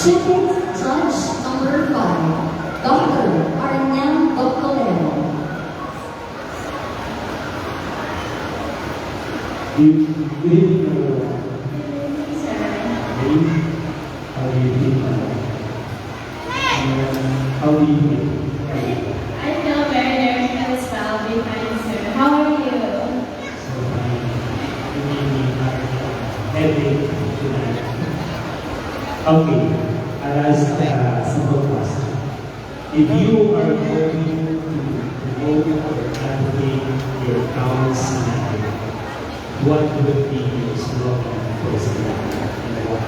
Second, Judge number 5, Dr. Arnel Boccolero. Good evening, everyone. How do you feel? How do you feel? I feel very nervous as well behind you, sir. How are you? So, you made me headache tonight. Okay, I'll ask a simple question. If you are going to promote or advocate your town Sinait, what would be your slogan for Sinait and why?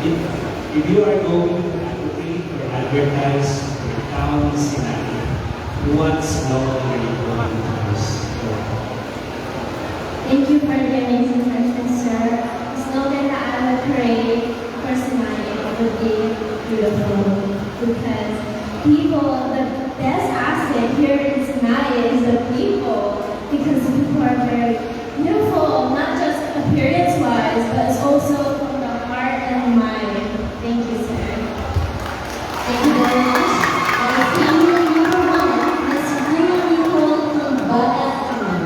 And if you are going to advocate or advertise your town Sinait, what slogan are you going to use? Thank you for the amazing question, sir. The slogan that I would create for Sinait would be beautiful because the best asset here in Sinait is the people because people are very beautiful, not just appearance-wise, but it's also from the heart and mind. Thank you, sir. Thank you very much. Candidate number 1, Ms. Rina Nicole from Badakhran.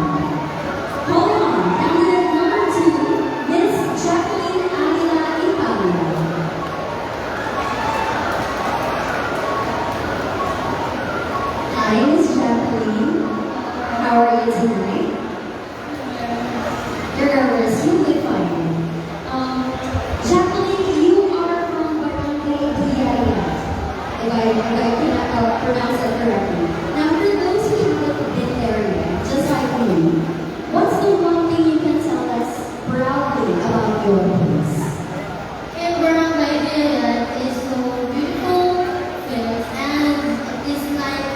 Hold on, candidate number 2, Ms. Jacqueline Aguila Italia. Hi, Ms. Jacqueline. How are you tonight? You're nervous. You'll be fine. Jacqueline, you are from Barangay Diayat, if I cannot pronounce it correctly. Now, for those who haven't been there yet, just like me, what's the one thing you can tell us proudly about your place? In Barangay Diayat is so beautiful place and it's like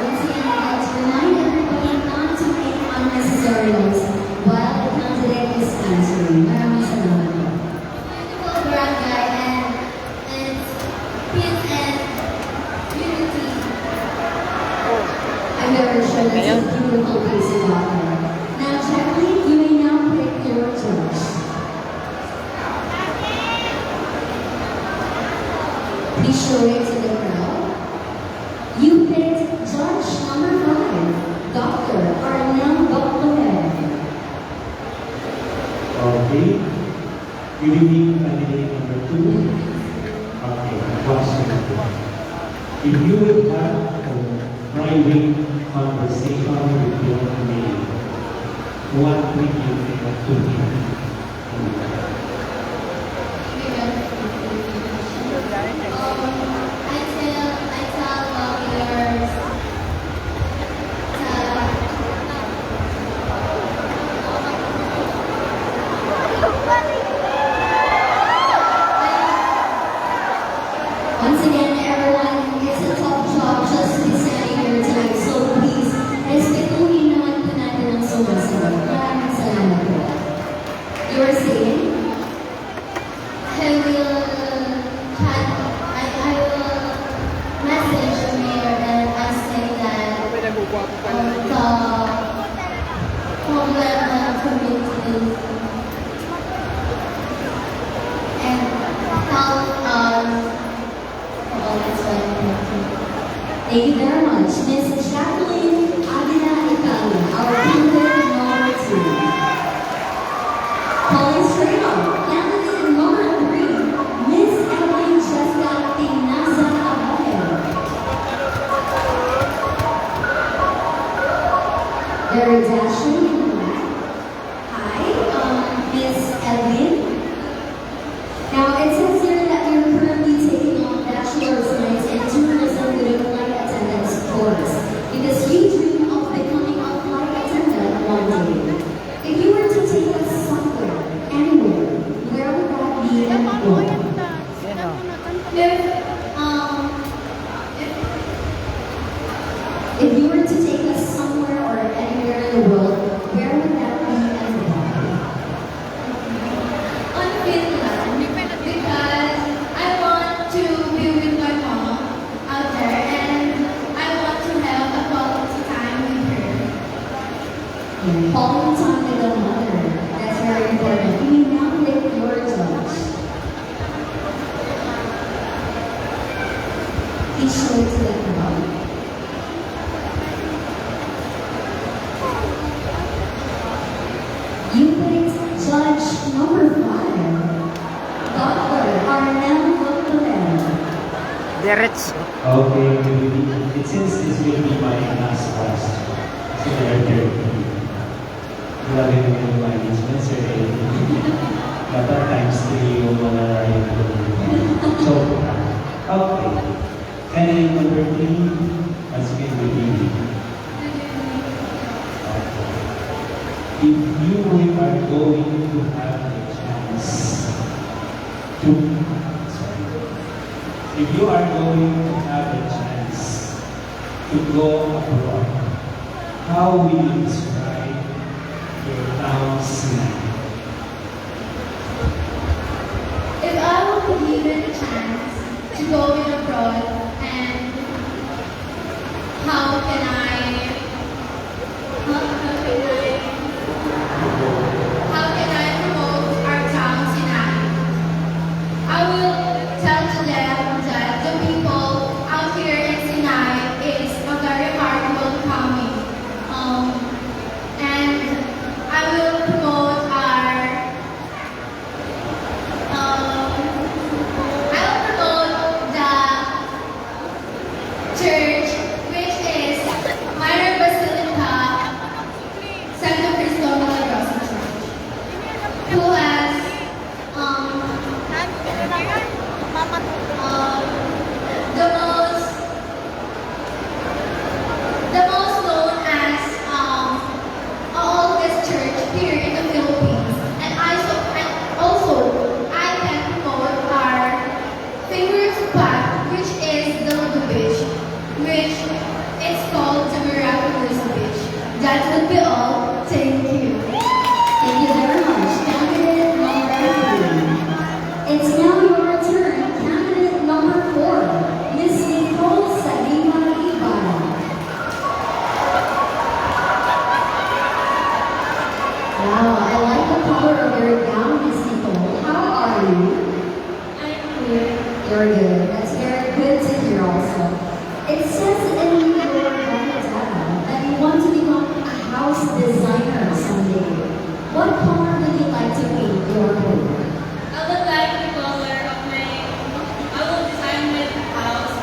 Once again, I'd like to remind everybody not to make unnecessary noise while the candidate is answering. Maraming salamat po. beautiful barangay and it's peace and unity. I'm very sure that's a beautiful place in Baclaran. Now, Jacqueline, you may now pick your judge. Please show it to the crowd. You picked Judge number 5, Dr. Arnel Boccolero. Okay. Good evening, candidate number 2. Okay, question. If you would have a private conversation with your maid, what would you think to him? I tell lawyers Once again, everyone, it's a tough job just to be standing here tonight. So please, respetuhin naman po natin ang sumasagot. Maraming salamat po. You were saying? I will message the mayor and I say that the problem and community and help us all this way. Thank you very much. Ms. Jacqueline Aguila Italia, our candidate number 2. Calling straight up, candidate number 3, Ms. Evelyn Jessica Tinaza Abel. Very dashing in black. Hi, Ms. Evelyn. Now, it says here that you're currently taking on bachelor's science in tourism with a flight attendant's course because you dream of becoming a flight attendant one day. If you were to take us somewhere, anywhere, where would that be and why? If you were to take us somewhere or anywhere in the world, where would that be and why? On Finland because I want to be with my mom out there and I want to have a quality time with her. Pauline Please show it to the crowd. You picked judge number 5, Dr. Arnel Doctorel. Diretso. Okay, it seems this will be my last question. So they're grabe mo yung management, sir. Dapat times 3 yung mga so, okay. Candidate number 3, once again, good evening. If you are going to have a chance to, sorry, if you are going to have a chance to go abroad, how will you describe your town Sinait? If I were to be given a chance to go in abroad, and how can I promote our town Sinai? I will tell to them that the people out here in Sinai is a very hard welcoming. And I will promote our the church, which is Minor Basilica Santo Cristo Milagrosa Church, who has the most known as oldest church here in the Philippines. And I can promote our favorite spot, which is the Lagoon Beach, which is called the Miraculous Beach. That would be all. Thank you. Thank you very much. Candidate number 3. It's now your turn. Candidate number 4, Miss Nicole Salima Ibarra. Wow, I like the color of your gown, Miss Nicole. How are you? I'm here. You're good. That's very good to hear also. It says in your biodata that you want to become a house designer someday. What color would you like to paint your home? I would like the color of I will design my house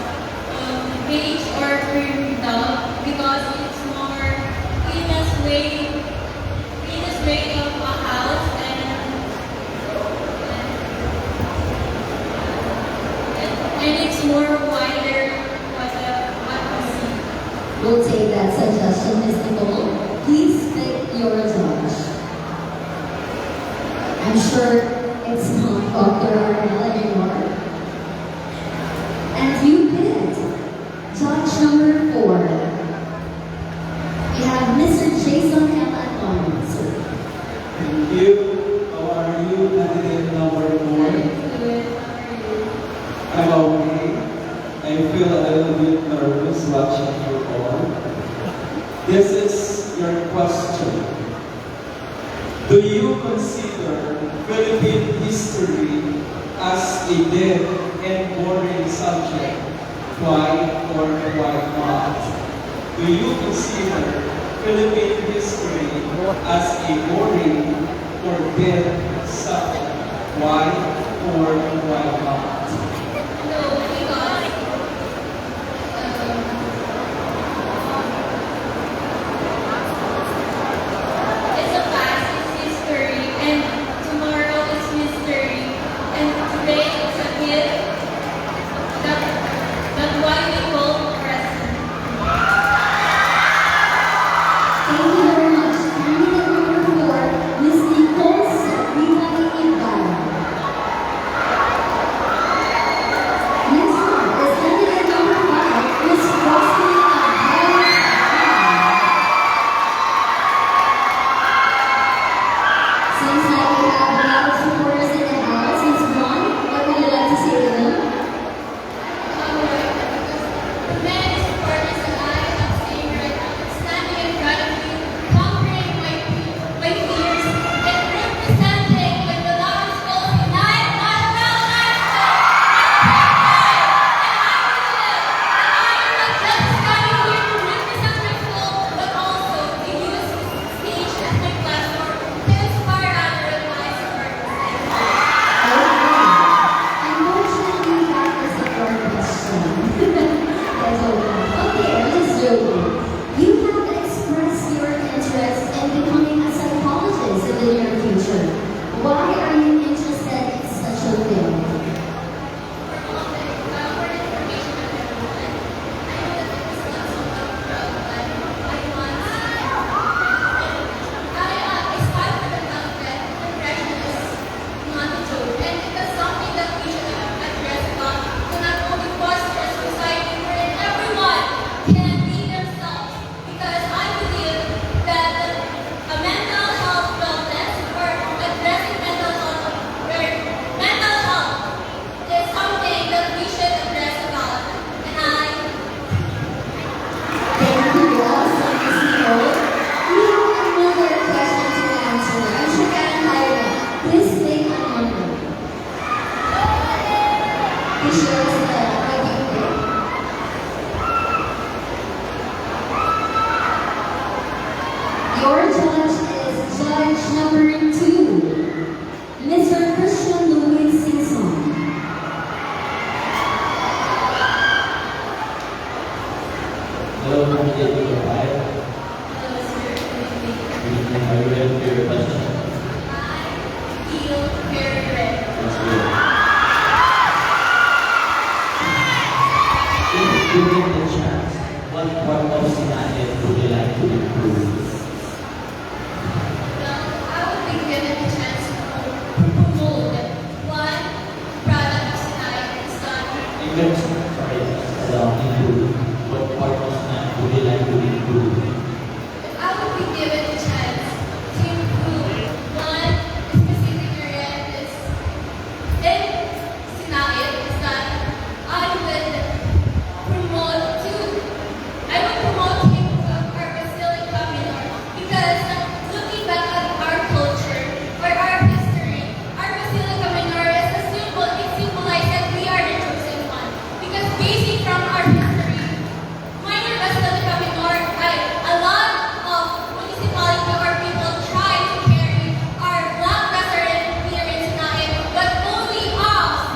beige or cream dove because it's more cleanest way of a house and it's more wider what we see. We'll take that suggestion, Miss Nicole. Please pick your judge. I'm sure it's not Dr. Arnel anymore. And you picked judge number 4. We have Mr. Jason Elaton. Thank you. How are you? Candidate number 4. I'm okay. I feel a little bit nervous watching you all. This is your question. Do you consider Philippine history as a dead and boring subject? Why or why not? Do you consider Philippine history as a boring or dead subject? Why or why not? No, because it's a past, it's history, and tomorrow is mystery, and today it's a gift. That's why we call present. Thank you very much. Candidate number 4, Miss Nicole Salima Ibarra. share us the ranking pick? Your judge is judge number 2, Mr. Christian Louis Simpson. Hello, candidate number 5. Are you ready for your question? Feel very ready. That's good. If given the chance, what part of Sinait would you like to improve? Well, I would be given the chance to promote one product of Sinai is done. Even, sorry, improve. What part of Sinait would you like to improve? If I would be given the chance to improve one specific area is in Sinai is that I would promote him to our Basilica Minor because looking back at our culture or our history, our Basilica Minor is a symbol. It symbolizes that we are the chosen one because basing from our history, minor Basilica Minor, a lot of municipality or people try to carry our black resident here in Sinai, but only us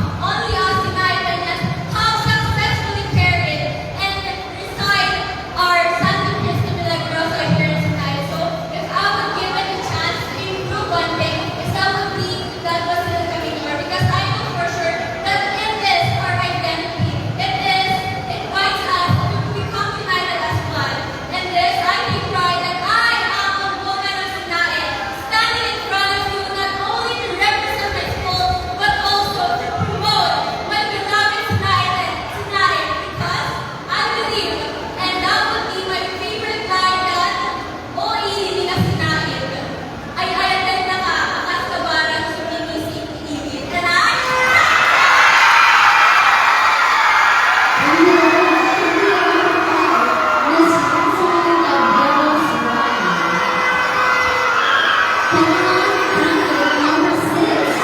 Sinaitans have successfully carried and recite our Santo Cristo Milagroso here in Sinai. So if I would given the chance to improve one thing, that would be that Basilica Minor because I know for sure that it is our identity. It binds us to become united as one. And this, I take pride that I am a woman of Sinai, standing in front of you not only to represent my school, but also to promote my beloved Sinai because I believe, and that would be my favorite line that, o iili na Sinai, ay ayatid na ka ang kabarang suminisip-ibig. And And your Miss Jocelyn Gabriel's Ryan. Coming on, candidate number 6,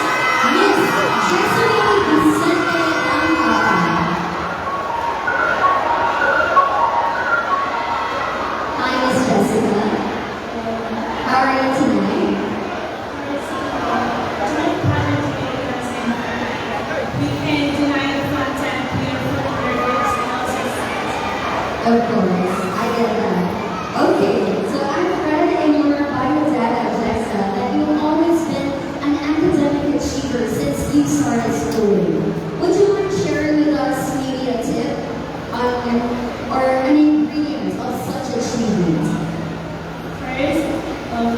Miss Jocelyn Vicente Ampara. Hi, Miss Jessica. How are you tonight? we can deny the content, beautiful lyrics, and also Of course, I get that. Okay, so I've read in your biodata, Alexa, that you've always been an academic achiever since you started schooling. Would you mind sharing with us maybe a tip or an ingredient of such achievement? First,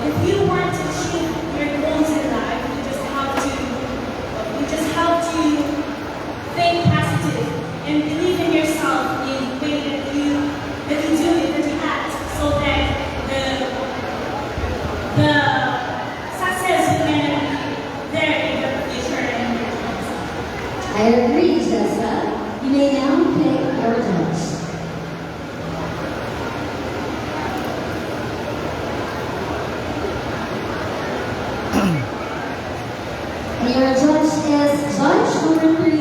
if you want to achieve your goals in life, you just have to think positive and believe in yourself in the way that you do it, that you act, so that the success is going to be there in your future and your life. I agree, Jessa. You may now pick your judge. And your judge is judge number 3,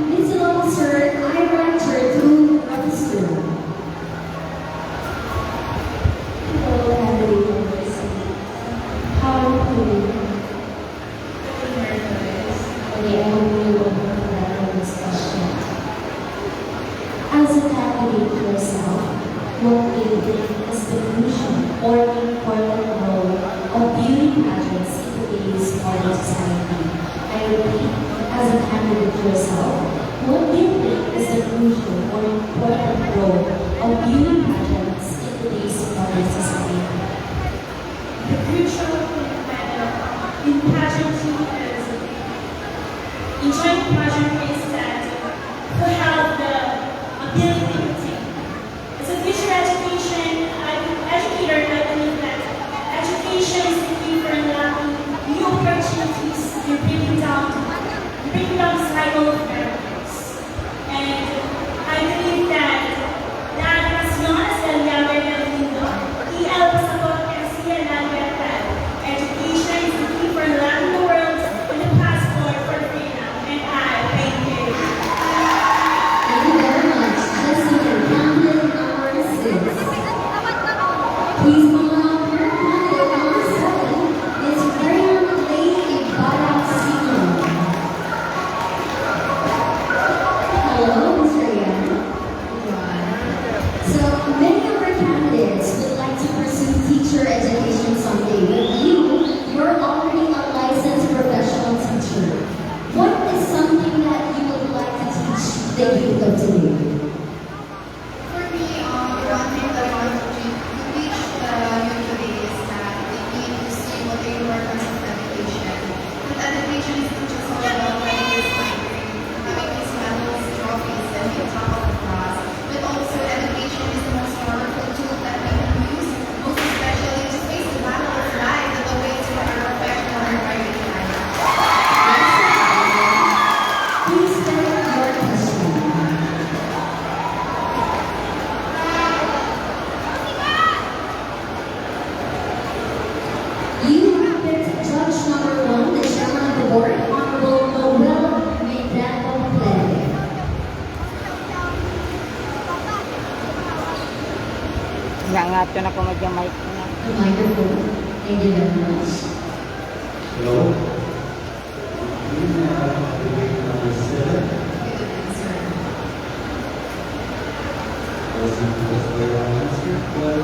Missile Officer Ira Gertrude Robinson. Hello, candidate number 6. How are you doing? Okay, I hope you will prepare for this question. As a candidate yourself, what do you think is the crucial or important role of beauty pageants in today's modern society? I repeat, as a candidate yourself, what do you think is the crucial or important role of beauty pageants in today's modern society? The crucial matter in pageantry is enjoying pageant is that who have the ability to think. As a future educator, I believe that education is the key for unlocking new opportunities and breaking down cycle of barriers. And I believe that las naciones del llave del mundo y el pasaporte hacia la libertad. Education is the key for unlocking the world and the passport for freedom. And I thank you. today? For me, one thing that I want to teach the youth today is that they need to see what the importance of education. But education is not just all about having these medals, trophies, and being top of the class. But also, education is the most powerful tool that we can use, most especially to face the battle of life and the ways for our professional and private life. Please state your question. You have picked judge number 1, the chairman of the board, Honorable Noel Medano Play. Ngangat ko na ko mag-mic na. The microphone. Thank you very much. Hello. We have debate number 7. Was the answer? Well,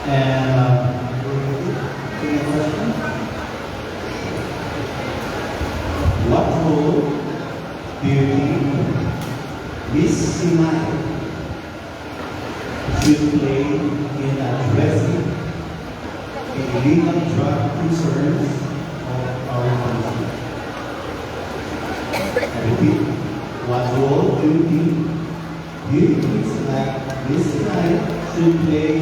and any question? What role do you think Miss Sinait should play in addressing illegal drug concerns of our country? I repeat, what role do you think Miss Sinait should play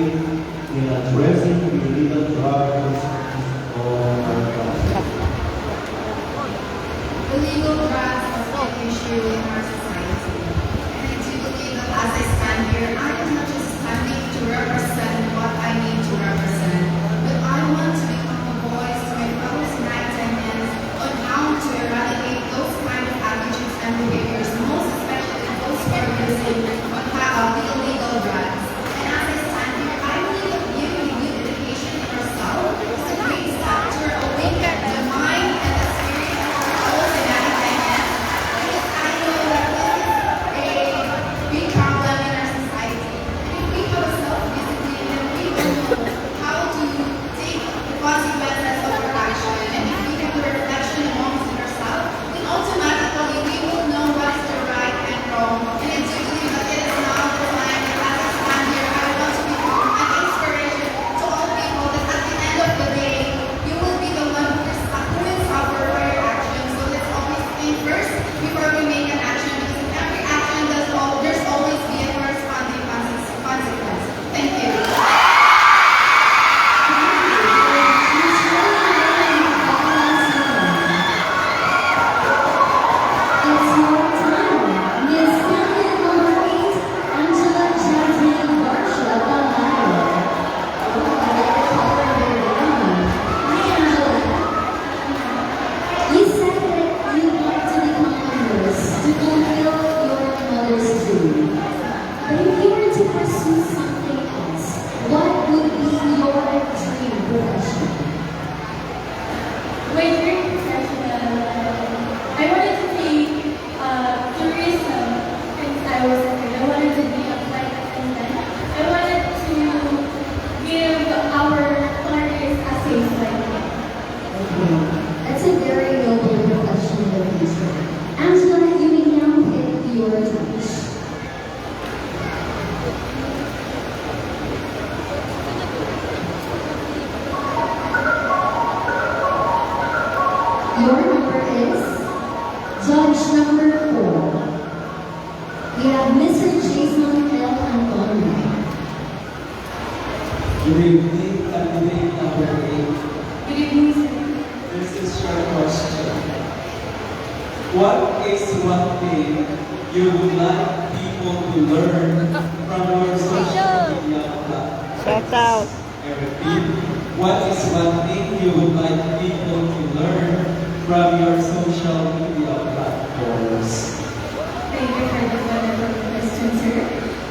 in addressing illegal drug concerns of our country? Illegal drugs are an issue in our society. And I do believe that as I stand here, I am not just standing to represent what I need to represent, but I want to become a voice to my fellow Sinaitanians on how to eradicate those kind of attitudes and behaviors, most especially those who are using the illegal drugs. And as I stand here, I believe that giving youth education in ourselves is a great step to awaken the mind and the spirit of our fellow Sinaitanians. Because I know that this is a big problem in our society. And if we have a self-discipline and we will know how to take the consequences of our action, and if we have a reflection amongst ourselves, then automatically we will know what is the right and wrong. And I do believe that it is now the time that as I stand here, I want to become an inspiration to all people that at the end of the day, you will be the one who will suffer for your actions. So let's always think first before we make an action, because in every action there's always be a corresponding consequence. Thank you. It's your time. Miss Candidate number 8, Angela Jasmine Garcia Palayo. Oh, I like the color of your gown. Hi, Angela. You said that you'd like to become a nurse to fulfill your mother's dream. But if you were to pursue something else, what would be your dream profession? My dream profession, I wanted to take tourism since I was a kid. I wanted to be a flight attendant. I wanted to give our tourists a safe flight. That's a very noble profession in the future. Angela, you may now pick your touch. Your number is judge number 4. We have Mr. Jason L. Antonio. Good evening, candidate number 8. Good evening, sir. This is your question. What is one thing you would like people to learn from your social media platforms? Shout out. I repeat, what is one thing you would like people to learn from your social media platforms? Thank you for the wonderful question, sir.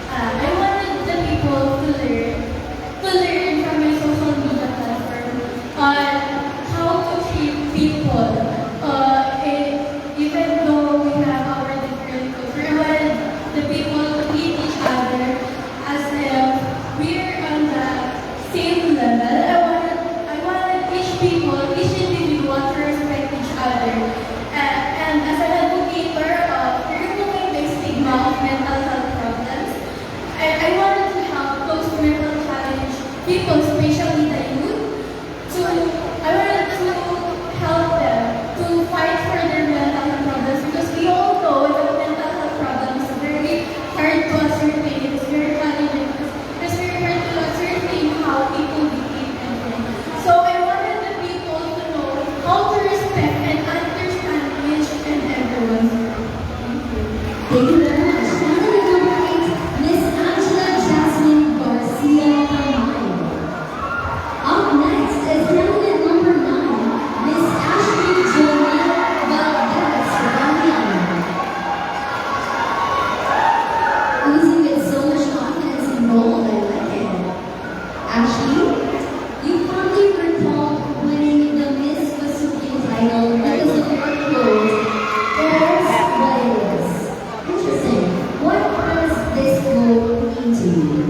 I wanted the people to learn from my social media platform on how to treat people. Even though we have our different culture, I wanted the people to treat each other as if we're on the same level. I wanted each people, each individual to respect each other. And as an advocator about mental health problems. I wanted to help those mental challenge people, especially the youth. So I wanted to help them to fight for their mental health problems because we all know that mental health problems is very hard to ascertain. It's very challenging because it's very hard to ascertain how people behave and think. So I wanted the people to know how to respect and understand each and everyone's work. Thank you. Thank you very much. Candidate number 8, Miss Angela Jasmine Garcia Carmine. Up next is candidate number 9, Miss Ashley Joanne Valdez Ramian. Oozing with so much confidence and bold, I like it. Ashley, you fondly recall winning the Miss Masuki title because of your quote, "It is what it is." Interesting. What does this quote mean to you?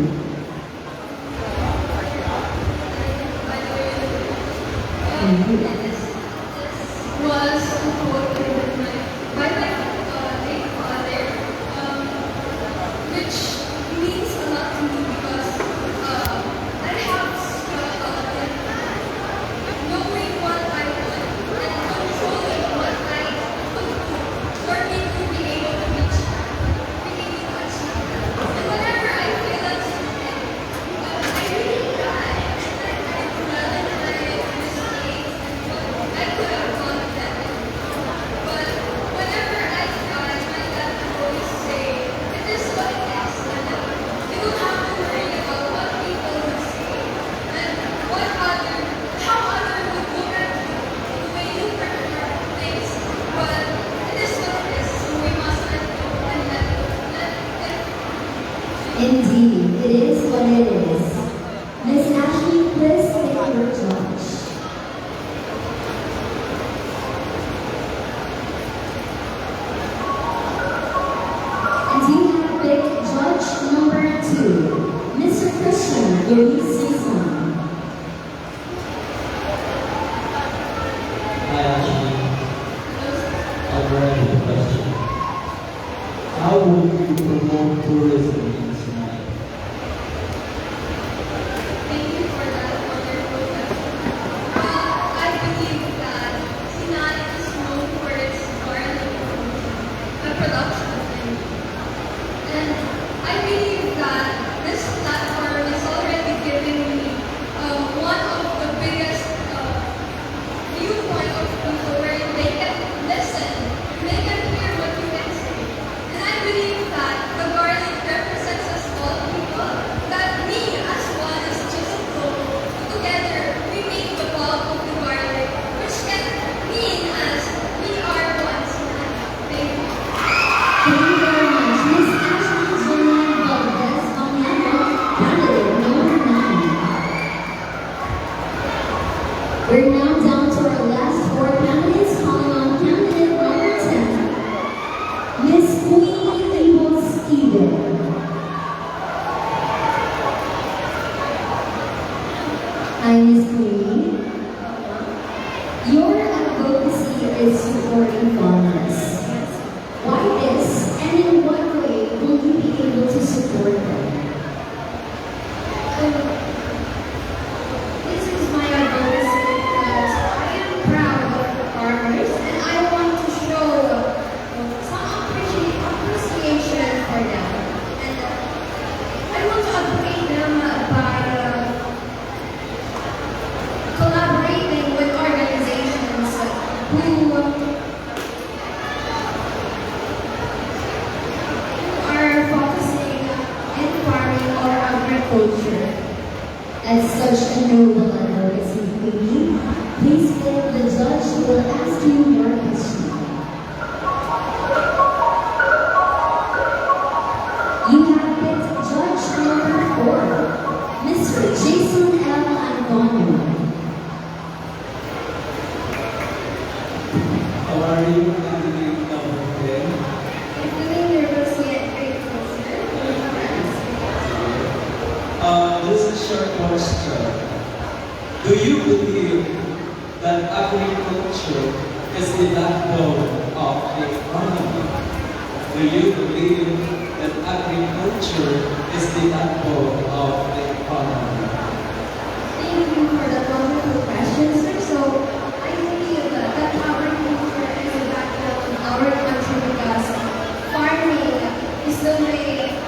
Was quoted by my late father, which means a lot to me because I have struggled with knowing what I want and controlling what I could do for me to be able to achieve that. And whenever I feel uncertain, I really try and I dwell in my mistakes and what I could have done better. But whenever I try, my dad would always say, "It is what it is, and you don't have to worry about what people would say and how others would look at you, the way you perform things. But it is what it is, so we must let go and let it." Indeed, it is what it is. Miss Ashley, please take your judge. And you have picked judge number 2, Mr. Christian Luis Season. Hi, Ashley. I'll write the question. How would you promote tourism in Sinai? Thank you for that wonderful question. I believe that Sinai is known for its garlic production. And I believe that this platform is already giving me one of the biggest viewpoint of people where they can listen, they can hear what you can say. And I believe that the garlic represents us all people, that we as one is just so together we make the bulk of the garlic, which can mean as we are one Sinai. Thank you. Thank you very much. Miss Ashley Joanne Valdez Amiano, candidate number 9. We're now down to our last 4 candidates, calling on candidate number 10, Miss Queenie Amos Steven. Hi, Miss Queenie. Your advocacy is supporting farmers. Why this, and in what way will you be able to support them? This is my advocacy because I am proud of the farmers and I want to show some appreciation for them. And I want to advocate them by collaborating with organizations who are focusing in farming or agriculture. As such a noble advocacy, Queenie, please pick the judge who will ask you your question. You have picked judge number 4, Mr. Jason L. Antonio. How are you, candidate number 10? I'm feeling nervous yet grateful, sir. This is your question. Do you believe that agriculture is the backbone of the economy? Do you believe Sinait of the economy? Thank you for that wonderful question, sir. So, I believe that agriculture is the backbone of our country because farming is the way,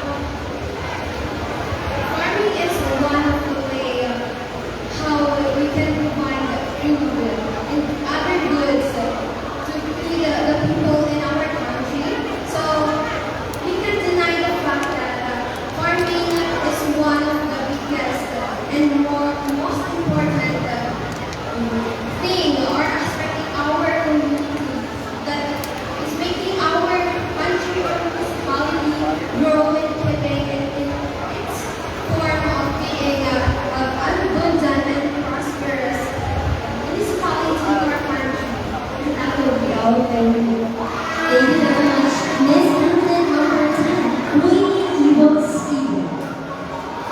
farming is one of the way how we can provide food and other goods to feed the people in our country. So, we can deny the fact that farming is one of the biggest and most important thing or aspect in our community that is making our country or municipality grow and keeping in its form of being abundant and prosperous municipality or country. And that will be all. Thank you. Thank you very much. Miss Candidate number 10, Queen Evil Steven.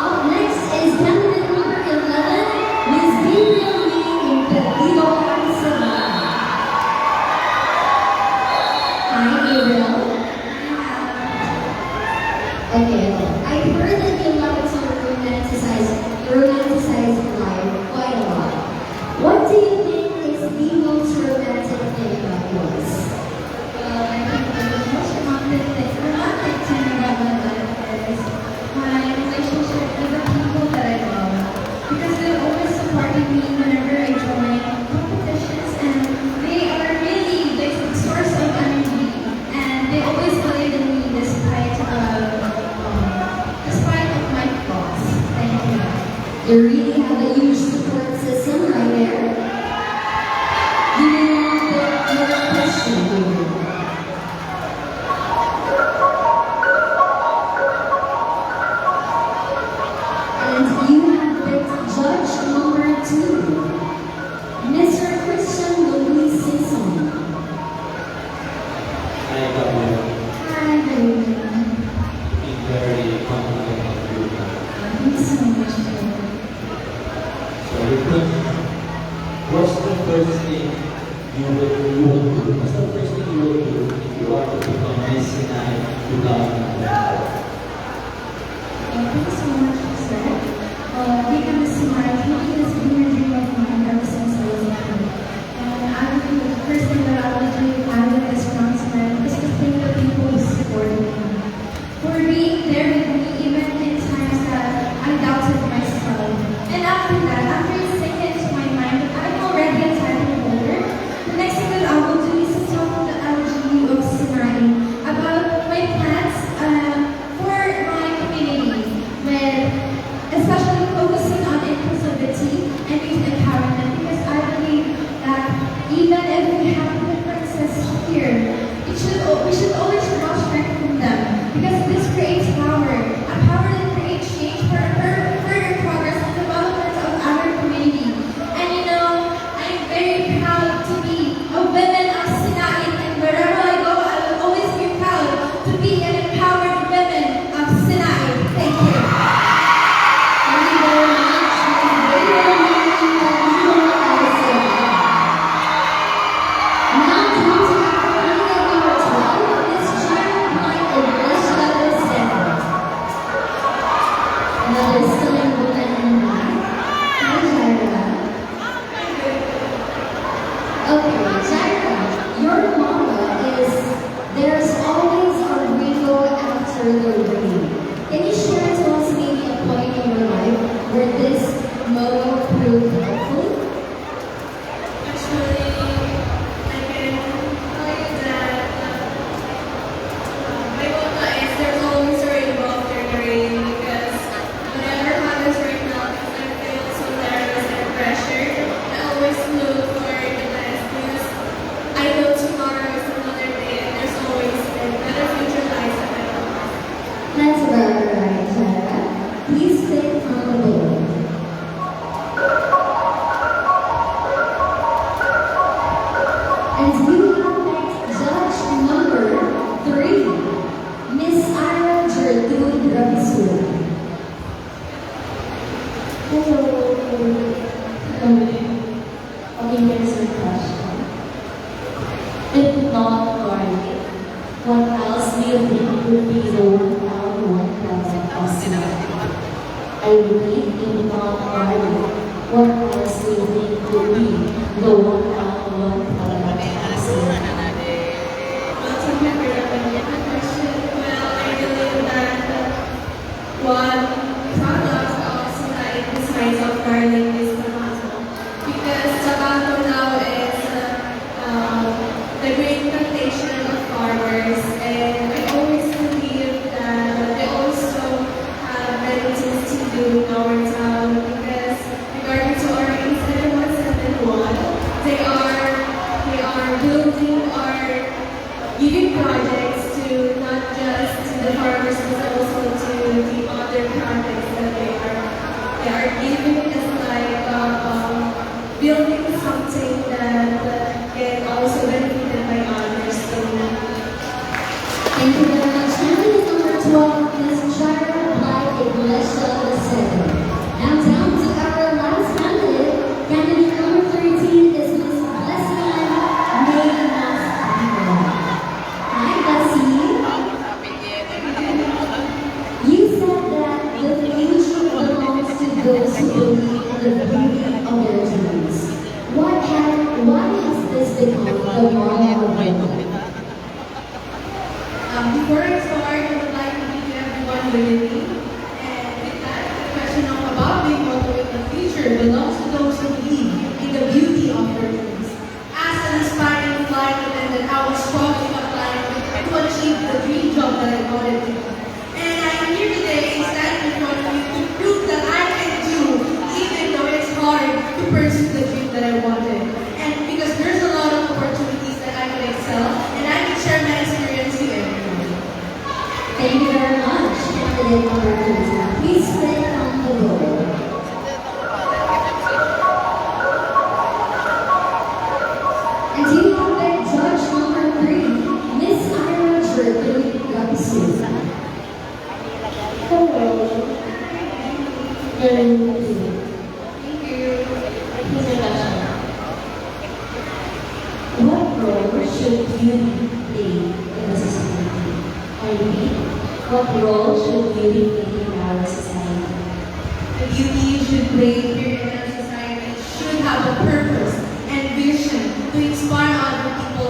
Up next is candidate number 11, Ms. Gabriel Lee in Perdido, Arizona. Hi, Gabriel. Okay. I heard that you love to romanticize life quite a lot. What do you think is the most romantic thing about yours? Well, I think the most romantic thing about my life is my relationship with the people that I love. Because they've always supported me whenever I join competitions, and they are really the source of energy. And they always believe in me despite of my flaws. Thank you. You really have a huge support system right there. You didn't pick your question, Gabriel. And you have picked judge number 2, Mr. Christian Louis Simpson. I love you. Hi, baby. Be very confident of you. Thank you so much, baby. So what's the first thing you will do? What's the first thing you will do if you want to become Miss Sinait 2024? Thank you so much, sir. Being a Sinait really has been a dream of mine ever since I was a kid. And I believe the first thing that I will do as an announcement is to thank the people who supported me. For being there with me even in times that I doubted myself. And after that, after it sank into my mind that I'm already a title holder, the next thing that I will do is to tell the LGU of Sinai about my plans for my community, with especially focusing on inclusivity and youth empowerment, because I believe that even if we have differences here, we should always draw strength from them, because this creates power, a power that creates change for further progress and development of our community. And you know, I'm very proud to be a woman of Sinait, and wherever I go, I will always be proud to be an empowered woman of Sinait. Thank you. Thank you very much, Ms. Gabriel Lee in Perdido, Arizona. Now come to our candidate number 12, Ms. Sharon White in Venezuela Center. Another stunning woman in black. Hi, Jaira. Okay, Jaira, your motto is, "There's always a rainbow after the rain." Can you share to us maybe a point in your life where this motto proved helpful? Actually, I can tell you that my motto is there's always a rainbow after the rain, because whatever happens right now, if I feel so nervous and pressured, I always look for the best, because I know tomorrow is another day and there's always a better future lies ahead of us. That's very right, Jaira. Please take from the board. And you have picked judge number 3, Miss Ira Gertrude Ravisura. Hello. Okay, here's the question. If not garlic, what else do you think would be the 1,000 of Sinai? garden, what else do you think would be the one-on-one product asset? Well, thank you for the question. Well, I believe that one product of Sinait besides of garlic is tomato. Because tomato now is the great plantation of farmers, and I always believe that they also have many things to do in our town because regarding to our 87171, they are building or giving projects to not just to the farmers but also to the other projects that they are giving us like building something that can also benefited by others. So, Thank you very much. Candidate number 12, Ms. Chara Blight Iglesia II. Now down to our last candidate. Candidate number 13 is Ms. Blessian May Mascaro. Hi, Bessie. You said that the future belongs to those who believe in the beauty of their dreams. Why has this become the model of your life? before I start, I would like to greet everyone with me. And with that, the question of about being model in the future belongs to those who believe in the beauty of their dreams. As an aspiring flight attendant, I was struggling applying to achieve the dream job that I wanted to. And I am here today standing in front of you to prove that I can do, even though it's hard to pursue the dream that I wanted. And because there's a lot of opportunities that I can excel, and I can share my experience to everyone. Thank you very much, candidate number 13. Please stay on the roll. And do you have their judge number 3, Miss Ira Jerky Gapsu. Hello. Very good. Thank you. What role should beauty play in the society? I repeat, what role should beauty play in our society? The beauty you should play here in our society should have a purpose and vision to inspire other people